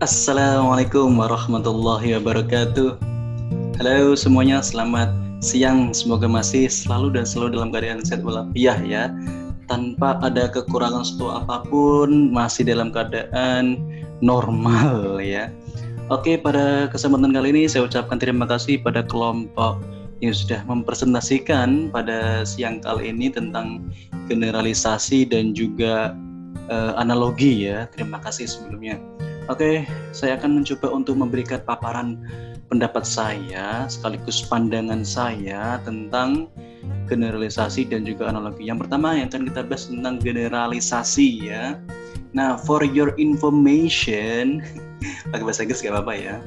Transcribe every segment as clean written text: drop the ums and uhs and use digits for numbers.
Assalamualaikum warahmatullahi wabarakatuh. Halo semuanya, selamat siang. Semoga masih selalu dalam keadaan sehat walafiat ya. Tanpa ada kekurangan suatu apapun, masih dalam keadaan normal ya. Oke, pada kesempatan kali ini saya ucapkan terima kasih pada kelompok yang sudah mempresentasikan pada siang kali ini tentang generalisasi dan juga analogi ya. Terima kasih sebelumnya. Oke, saya akan mencoba untuk memberikan paparan pendapat saya sekaligus pandangan saya tentang generalisasi dan juga analogi. Yang pertama yang akan kita bahas tentang generalisasi ya. Nah, for your information, pakai bahasa Inggris gak apa-apa ya.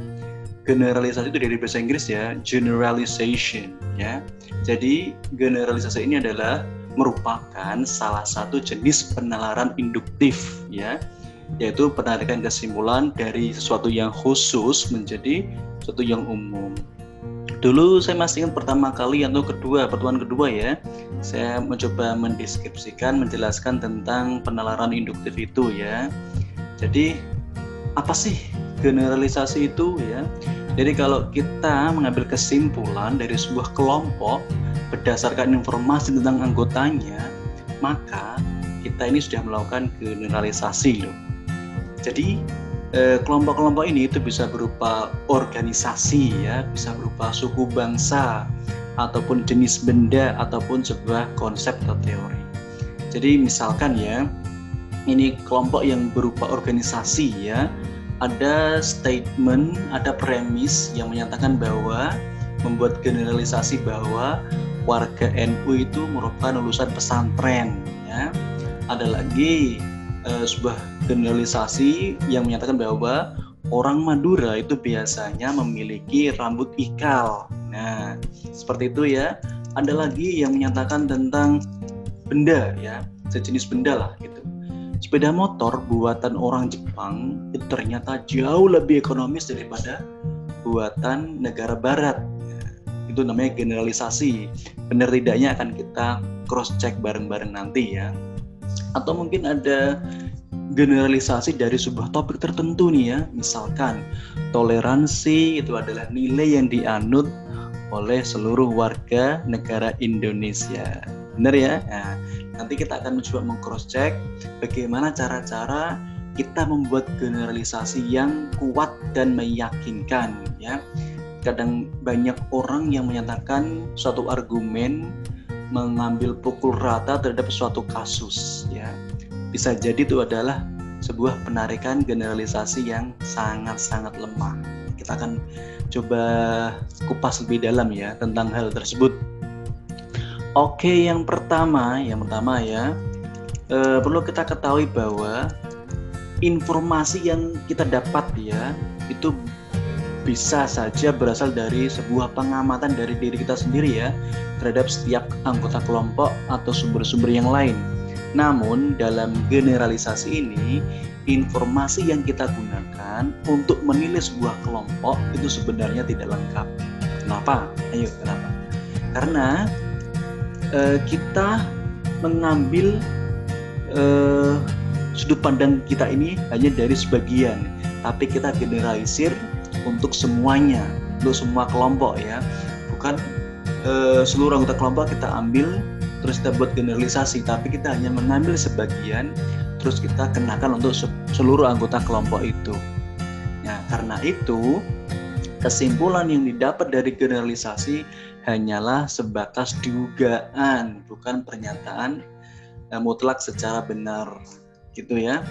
Generalisasi itu dari bahasa Inggris ya, generalization ya. Jadi generalisasi ini adalah merupakan salah satu jenis penalaran induktif ya, yaitu penarikan kesimpulan dari sesuatu yang khusus menjadi sesuatu yang umum. Dulu saya masih ingat pertama kali atau pertemuan kedua ya, saya mencoba mendeskripsikan, menjelaskan tentang penalaran induktif itu ya. Jadi apa sih generalisasi itu ya? Jadi kalau kita mengambil kesimpulan dari sebuah kelompok berdasarkan informasi tentang anggotanya, maka kita ini sudah melakukan generalisasi loh. Jadi kelompok-kelompok ini itu bisa berupa organisasi ya, bisa berupa suku bangsa, ataupun jenis benda, ataupun sebuah konsep atau teori. Jadi misalkan ya, ini kelompok yang berupa organisasi ya, ada statement, ada premis yang menyatakan bahwa membuat generalisasi bahwa warga NU itu merupakan lulusan pesantren ya. Ada lagi sebuah generalisasi yang menyatakan bahwa orang Madura itu biasanya memiliki rambut ikal. Nah, seperti itu ya. Ada lagi yang menyatakan tentang benda ya, sejenis benda lah gitu. Sepeda motor buatan orang Jepang itu ternyata jauh lebih ekonomis daripada buatan negara barat. Itu namanya generalisasi. Benar tidaknya akan kita cross check bareng-bareng nanti ya. Atau mungkin ada generalisasi dari sebuah topik tertentu nih ya. Misalkan toleransi itu adalah nilai yang dianut oleh seluruh warga negara Indonesia. Benar ya? Nah, nanti kita akan mencoba meng-cross check bagaimana cara-cara kita membuat generalisasi yang kuat dan meyakinkan ya. Kadang banyak orang yang menyatakan suatu argumen mengambil pukul rata terhadap suatu kasus ya. Bisa jadi itu adalah sebuah penarikan generalisasi yang sangat-sangat lemah. Kita akan coba kupas lebih dalam ya tentang hal tersebut. Oke, yang pertama ya, perlu kita ketahui bahwa informasi yang kita dapat ya itu bisa saja berasal dari sebuah pengamatan dari diri kita sendiri ya terhadap setiap anggota kelompok atau sumber-sumber yang lain. Namun dalam generalisasi ini, informasi yang kita gunakan untuk menilai sebuah kelompok itu sebenarnya tidak lengkap. Kenapa? Kenapa? Karena kita mengambil sudut pandang kita ini hanya dari sebagian, tapi kita generalisir untuk semuanya, untuk semua kelompok ya. Bukan seluruh anggota kelompok kita ambil terus kita buat generalisasi, tapi kita hanya mengambil sebagian terus kita kenakan untuk seluruh anggota kelompok itu. Nah, karena itu kesimpulan yang didapat dari generalisasi hanyalah sebatas dugaan, bukan pernyataan mutlak secara benar, gitu ya.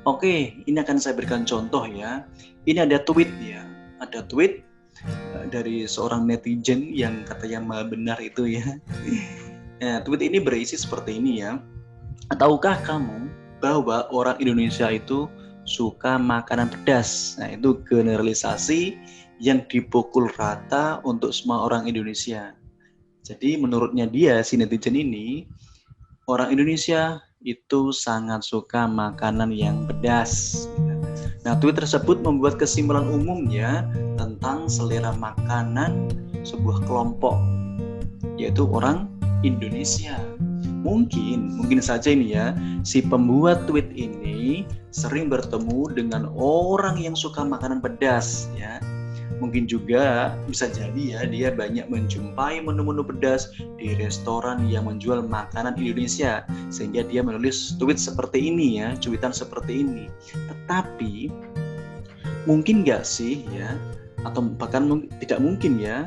Oke, ini akan saya berikan contoh ya. Ini ada tweet ya, ada tweet dari seorang netizen yang katanya maha benar itu ya. Nah, tweet ini berisi seperti ini ya. Tahukah kamu bahwa orang Indonesia itu suka makanan pedas? Nah, itu generalisasi yang dipukul rata untuk semua orang Indonesia. Jadi menurutnya dia, si netizen ini, orang Indonesia itu sangat suka makanan yang pedas. Nah, tweet tersebut membuat kesimpulan umumnya tentang selera makanan sebuah kelompok, yaitu orang Indonesia. Mungkin saja ini ya, si pembuat tweet ini ini sering bertemu dengan orang yang suka makanan pedas ya. Mungkin juga bisa jadi ya dia banyak menjumpai menu-menu pedas di restoran yang menjual makanan Indonesia sehingga dia menulis tweet seperti ini ya, cuitan seperti ini. Tetapi mungkin nggak sih ya, atau bahkan tidak mungkin ya,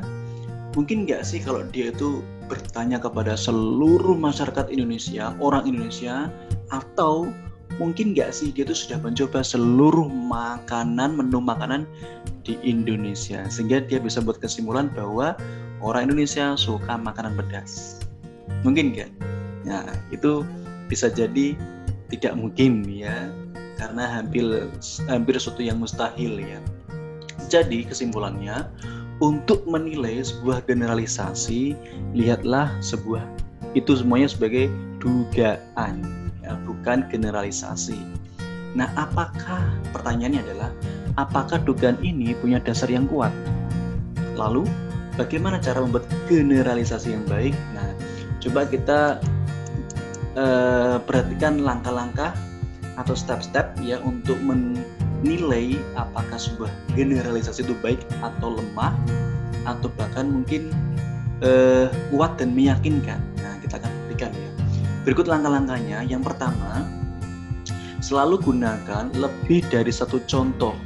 mungkin nggak sih kalau dia itu bertanya kepada seluruh masyarakat Indonesia, orang Indonesia, atau mungkin nggak sih dia itu sudah mencoba seluruh menu makanan di Indonesia sehingga dia bisa buat kesimpulan bahwa orang Indonesia suka makanan pedas. Mungkin nggak? Nah itu bisa jadi tidak mungkin ya, karena hampir suatu yang mustahil ya. Jadi kesimpulannya, untuk menilai sebuah generalisasi, lihatlah itu semuanya sebagai dugaan ya, bukan generalisasi. Nah, pertanyaannya adalah apakah dugaan ini punya dasar yang kuat? Lalu bagaimana cara membuat generalisasi yang baik? Nah, coba kita perhatikan langkah-langkah atau step-step ya untuk menilai apakah sebuah generalisasi itu baik atau lemah, atau bahkan mungkin kuat dan meyakinkan. Nah, kita akan buktikan ya. Berikut langkah-langkahnya. Yang pertama, selalu gunakan lebih dari satu contoh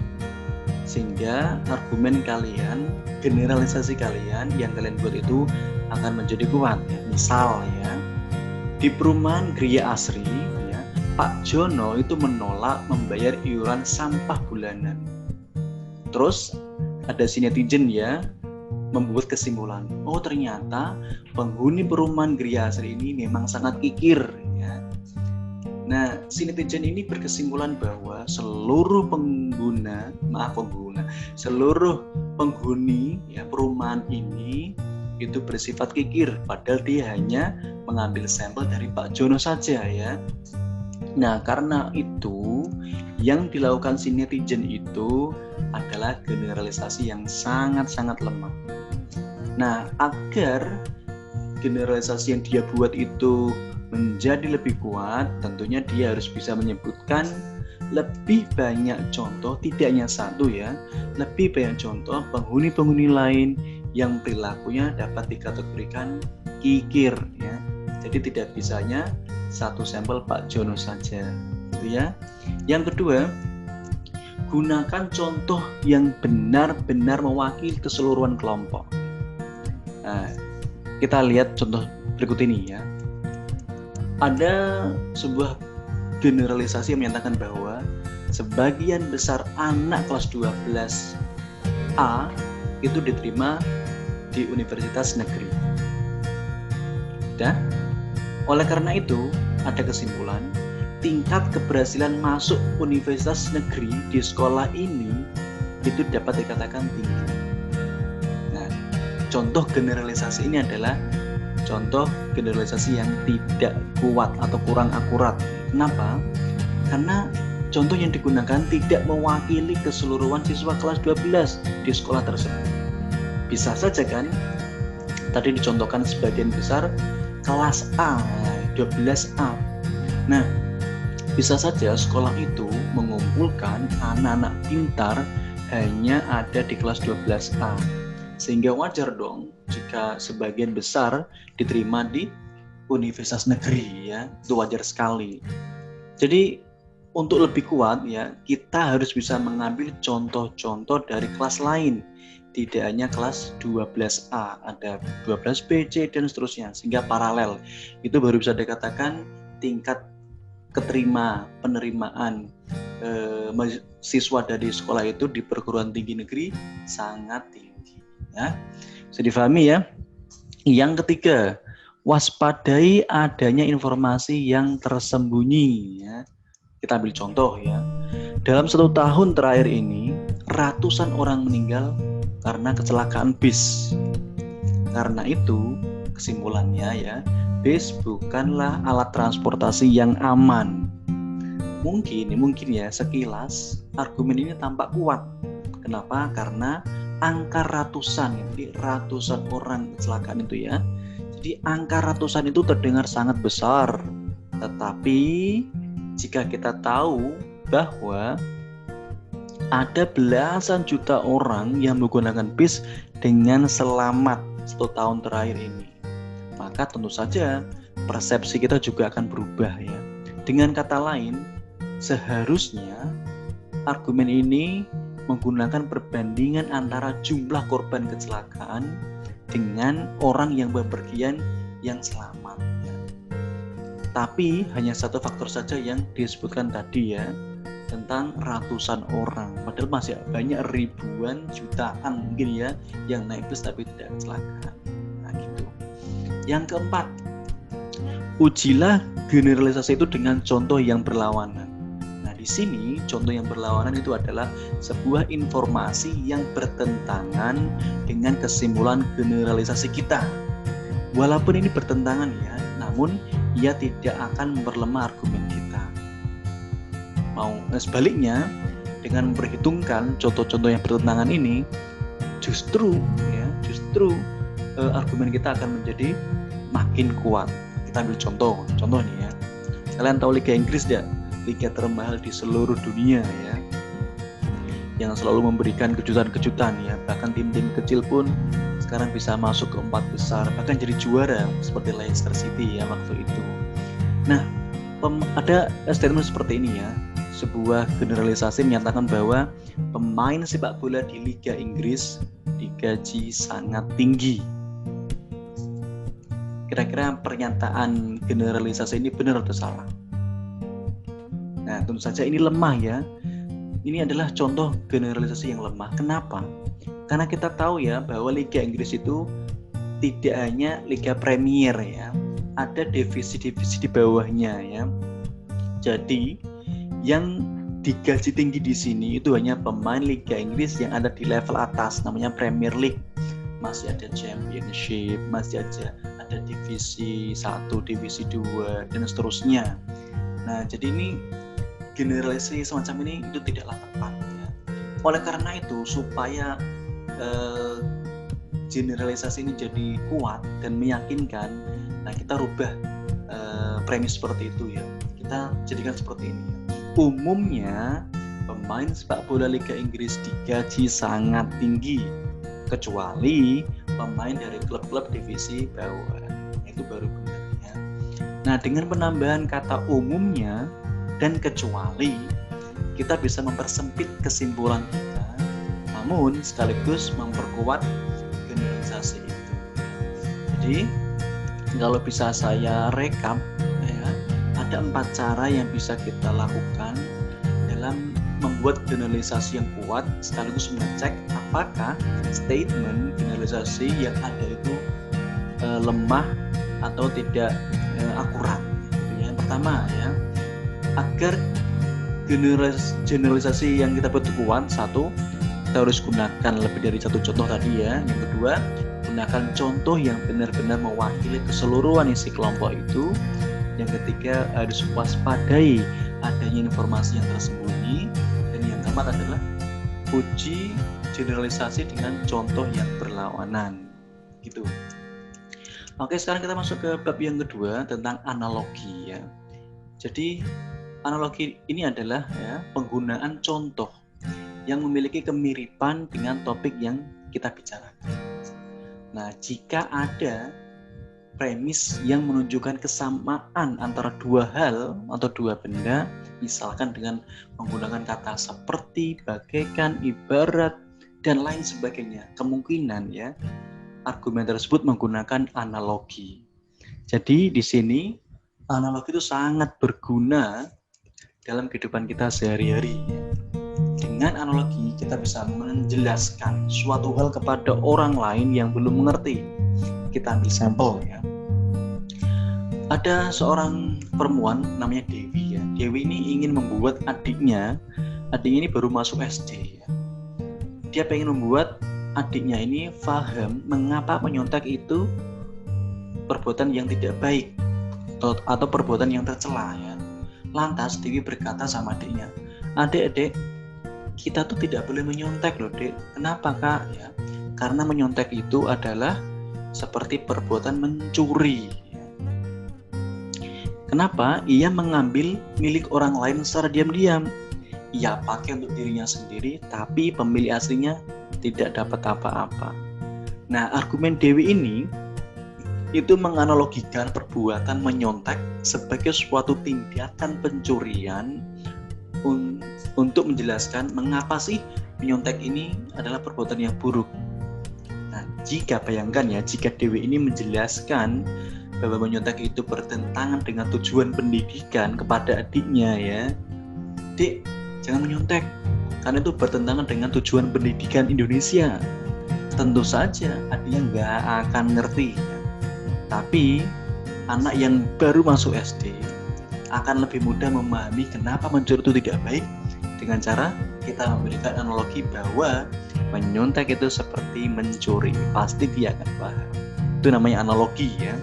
sehingga argumen kalian, generalisasi kalian yang kalian buat itu akan menjadi kuat ya. Misal ya, di perumahan Gria Asri Pak Jono itu menolak membayar iuran sampah bulanan. Terus ada si netizen ya membuat kesimpulan, oh ternyata penghuni perumahan Gria Asri ini memang sangat kikir ya. Nah, si netizen ini berkesimpulan bahwa seluruh penghuni ya perumahan ini itu bersifat kikir, padahal dia hanya mengambil sampel dari Pak Jono saja ya. Nah, karena itu yang dilakukan si netizen itu adalah generalisasi yang sangat-sangat lemah. Nah, agar generalisasi yang dia buat itu menjadi lebih kuat, tentunya dia harus bisa menyebutkan lebih banyak contoh, tidak hanya satu ya, lebih banyak contoh penghuni-penghuni lain yang perilakunya dapat dikategorikan kikir ya. Jadi tidak bisanya satu sampel Pak Jono saja, gitu ya. Yang kedua, gunakan contoh yang benar-benar mewakili keseluruhan kelompok. Nah, kita lihat contoh berikut ini ya. Ada sebuah generalisasi yang menyatakan bahwa sebagian besar anak kelas 12A itu diterima di universitas negeri. Dan oleh karena itu, ada kesimpulan tingkat keberhasilan masuk universitas negeri di sekolah ini itu dapat dikatakan tinggi. Nah, contoh generalisasi ini adalah contoh generalisasi yang tidak kuat atau kurang akurat. Kenapa? Karena contoh yang digunakan tidak mewakili keseluruhan siswa kelas 12 di sekolah tersebut. Bisa saja kan, tadi dicontohkan sebagian besar kelas A, 12A. Nah, bisa saja sekolah itu mengumpulkan anak-anak pintar hanya ada di kelas 12A. Sehingga wajar dong jika sebagian besar diterima di universitas negeri ya. Itu wajar sekali. Jadi untuk lebih kuat ya, kita harus bisa mengambil contoh-contoh dari kelas lain. Tidak hanya kelas 12A, ada 12B, C, dan seterusnya, sehingga paralel. Itu baru bisa dikatakan tingkat penerimaan siswa dari sekolah itu di perguruan tinggi negeri sangat tinggi. Ya. Bisa difahami ya. Yang ketiga, waspadai adanya informasi yang tersembunyi. Ya. Kita ambil contoh ya. Dalam 1 tahun terakhir ini, ratusan orang meninggal karena kecelakaan bis. Karena itu, kesimpulannya ya, bis bukanlah alat transportasi yang aman. Mungkin ya sekilas argumen ini tampak kuat. Kenapa? Karena angka ratusan, jadi ratusan orang kecelakaan itu ya. Jadi angka ratusan itu terdengar sangat besar. Tetapi jika kita tahu bahwa ada belasan juta orang yang menggunakan bis dengan selamat 1 tahun terakhir ini, maka tentu saja persepsi kita juga akan berubah ya. Dengan kata lain, seharusnya argumen ini menggunakan perbandingan antara jumlah korban kecelakaan dengan orang yang bepergian yang selamat ya. Tapi hanya satu faktor saja yang disebutkan tadi ya, tentang ratusan orang, padahal masih banyak ribuan jutaan mungkin ya yang naik bus tapi tidak kecelakaan. Nah gitu. Yang keempat, ujilah generalisasi itu dengan contoh yang berlawanan. Nah di sini contoh yang berlawanan itu adalah sebuah informasi yang bertentangan dengan kesimpulan generalisasi kita. Walaupun ini bertentangan ya, namun ia tidak akan memperlemah argumen kita. Sebaliknya, dengan memperhitungkan contoh-contoh yang bertentangan ini, justru argumen kita akan menjadi makin kuat. Kita ambil contoh nih ya. Kalian tahu Liga Inggris ya? Liga termahal di seluruh dunia ya, yang selalu memberikan kejutan-kejutan ya. Bahkan tim-tim kecil pun sekarang bisa masuk ke 4 besar, bahkan jadi juara seperti Leicester City ya waktu itu. Nah, ada statement seperti ini ya. Sebuah generalisasi menyatakan bahwa pemain sepak bola di Liga Inggris digaji sangat tinggi. Kira-kira pernyataan generalisasi ini benar atau salah? Nah, tentu saja ini lemah ya. Ini adalah contoh generalisasi yang lemah. Kenapa? Karena kita tahu ya bahwa Liga Inggris itu tidak hanya Liga Premier ya, ada divisi-divisi di bawahnya ya. Jadi yang digaji tinggi di sini itu hanya pemain Liga Inggris yang ada di level atas, namanya Premier League. Masih ada Championship, masih ada divisi 1, divisi 2 dan seterusnya. Nah, jadi ini generalisasi semacam ini itu tidaklah tepat ya. Oleh karena itu, supaya generalisasi ini jadi kuat dan meyakinkan, nah kita rubah premis seperti itu ya. Kita jadikan seperti ini. Umumnya pemain sepak bola Liga Inggris digaji sangat tinggi, kecuali pemain dari klub-klub divisi bawah. Itu baru benar ya. Nah, dengan penambahan kata umumnya dan kecuali, kita bisa mempersempit kesimpulan kita, namun sekaligus memperkuat generalisasi itu. Jadi kalau bisa saya rekap ya, ada 4 cara yang bisa kita lakukan dalam membuat generalisasi yang kuat, sekaligus mengecek apakah statement generalisasi yang ada itu lemah atau tidak akurat. Yang pertama ya, agar generalisasi yang kita buat kuat, satu, kita harus gunakan lebih dari satu contoh tadi ya. Yang kedua, gunakan contoh yang benar-benar mewakili keseluruhan isi kelompok itu. Yang ketiga, harus waspadai adanya informasi yang tersembunyi. Dan yang keempat adalah uji generalisasi dengan contoh yang berlawanan gitu. Oke, sekarang kita masuk ke bab yang kedua tentang analogi ya. Jadi analogi ini adalah ya, penggunaan contoh yang memiliki kemiripan dengan topik yang kita bicarakan. Nah, jika ada premis yang menunjukkan kesamaan antara dua hal atau dua benda, misalkan dengan menggunakan kata seperti, bagaikan, ibarat, dan lain sebagainya, kemungkinan ya argumen tersebut menggunakan analogi. Jadi di sini analogi itu sangat berguna dalam kehidupan kita sehari-hari. Dengan analogi kita bisa menjelaskan suatu hal kepada orang lain yang belum mengerti. Kita ambil sampel ya. Ada seorang perempuan namanya Dewi ya. Dewi ini ingin membuat adiknya ini baru masuk SD ya. Dia pengen membuat adiknya ini paham mengapa menyontek itu perbuatan yang tidak baik atau perbuatan yang tercela ya. Lantas Dewi berkata sama adiknya, "Adik-adik, kita tuh tidak boleh menyontek loh, Dek." "Kenapa, Kak?" Ya, karena menyontek itu adalah seperti perbuatan mencuri. Kenapa? Ia mengambil milik orang lain secara diam-diam. Ia pakai untuk dirinya sendiri, tapi pemilik aslinya tidak dapat apa-apa. Nah, argumen Dewi ini itu menganalogikan perbuatan menyontek sebagai suatu tindakan pencurian untuk menjelaskan mengapa sih menyontek ini adalah perbuatan yang buruk. Nah, jika Dewi ini menjelaskan bahwa menyontek itu bertentangan dengan tujuan pendidikan kepada adiknya ya, Dik, jangan menyontek karena itu bertentangan dengan tujuan pendidikan Indonesia. Tentu saja adiknya nggak akan ngerti. Tapi anak yang baru masuk SD akan lebih mudah memahami kenapa mencuri itu tidak baik dengan cara kita memberikan analogi bahwa menyontek itu seperti mencuri. Pasti dia akan paham. Itu namanya analogi ya.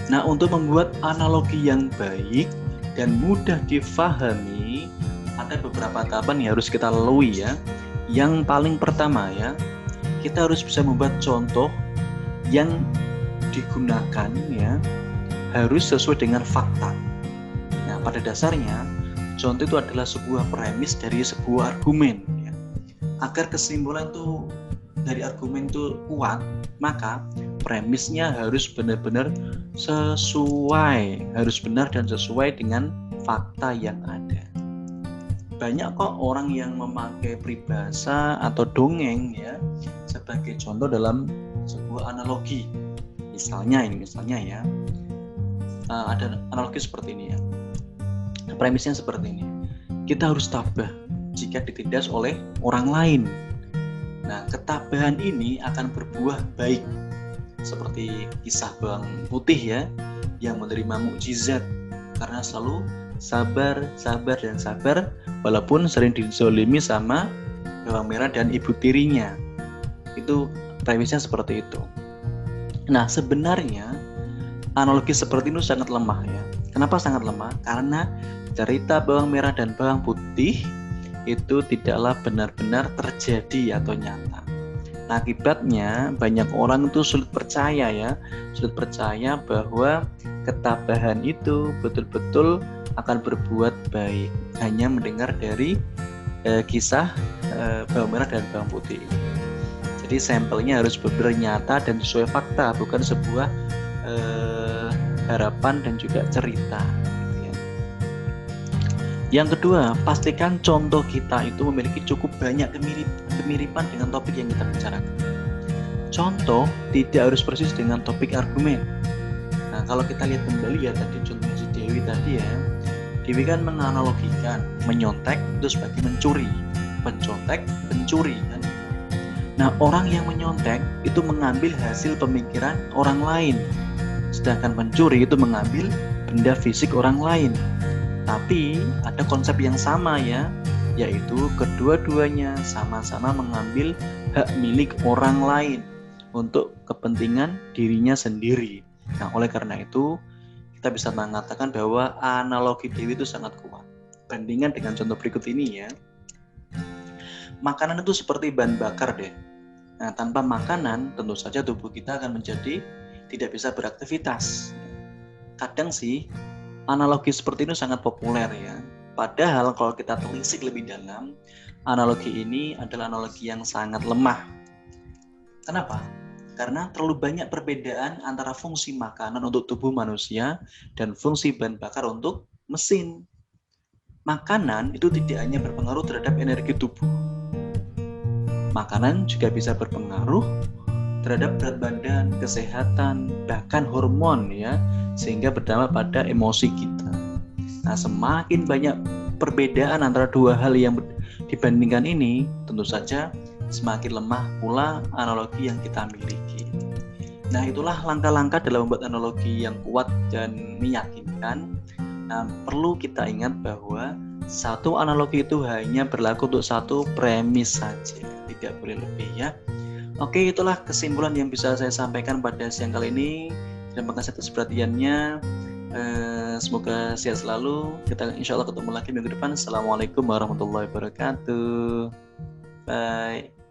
Nah, untuk membuat analogi yang baik dan mudah difahami, ada beberapa tahapan yang harus kita lalui ya. Yang paling pertama ya, kita harus bisa membuat contoh yang digunakan ya harus sesuai dengan fakta. Nah, pada dasarnya contoh itu adalah sebuah premis dari sebuah argumen ya. Agar kesimpulan itu dari argumen itu kuat, maka premisnya harus benar-benar sesuai, harus benar dan sesuai dengan fakta yang ada. Banyak kok orang yang memakai peribahasa atau dongeng ya sebagai contoh dalam sebuah analogi. Misalnya ya, ada analogi seperti ini ya. Premisnya seperti ini. Kita harus tabah jika ditindas oleh orang lain. Nah, ketabahan ini akan berbuah baik. Seperti kisah bawang putih ya, yang menerima mukjizat karena selalu sabar walaupun sering dizolimi sama bawang merah dan ibu tirinya. Itu premisnya seperti itu. Nah, sebenarnya analogi seperti ini sangat lemah ya. Kenapa sangat lemah? Karena cerita bawang merah dan bawang putih itu tidaklah benar-benar terjadi atau nyata. Nah, akibatnya banyak orang itu sulit percaya bahwa ketabahan itu betul-betul akan berbuat baik hanya mendengar dari kisah bawang merah dan bawang putih. Jadi sampelnya harus benar-benar nyata dan sesuai fakta, bukan sebuah harapan dan juga cerita. Yang kedua, pastikan contoh kita itu memiliki cukup banyak kemiripan dengan topik yang kita bicarakan. Contoh tidak harus persis dengan topik argumen. Nah, kalau kita lihat kembali ya tadi contoh si Dewi tadi ya, Dewi kan menganalogikan menyontek itu sebagai mencuri, pencontek pencuri kan. Nah, orang yang menyontek itu mengambil hasil pemikiran orang lain, sedangkan pencuri itu mengambil benda fisik orang lain. Tapi ada konsep yang sama ya, yaitu kedua-duanya sama-sama mengambil hak milik orang lain untuk kepentingan dirinya sendiri. Nah, oleh karena itu kita bisa mengatakan bahwa analogi Dewi itu sangat kuat. Bandingkan dengan contoh berikut ini ya. Makanan itu seperti bahan bakar deh. Nah, tanpa makanan tentu saja tubuh kita akan menjadi tidak bisa beraktivitas. Kadang sih analogi seperti ini sangat populer ya. Padahal kalau kita telisik lebih dalam, analogi ini adalah analogi yang sangat lemah. Kenapa? Karena terlalu banyak perbedaan antara fungsi makanan untuk tubuh manusia dan fungsi bahan bakar untuk mesin. Makanan itu tidak hanya berpengaruh terhadap energi tubuh. Makanan juga bisa berpengaruh terhadap berat badan, kesehatan, bahkan hormon ya, sehingga berdampak pada emosi kita. Nah, semakin banyak perbedaan antara dua hal yang dibandingkan ini, tentu saja semakin lemah pula analogi yang kita miliki. Nah, itulah langkah-langkah dalam membuat analogi yang kuat dan meyakinkan. Nah, perlu kita ingat bahwa satu analogi itu hanya berlaku untuk satu premis saja, tidak boleh lebih ya. Oke, itulah kesimpulan yang bisa saya sampaikan pada siang kali ini. Terima kasih atas perhatiannya. Semoga sehat selalu. Kita insya Allah ketemu lagi minggu depan. Assalamualaikum warahmatullahi wabarakatuh. Bye.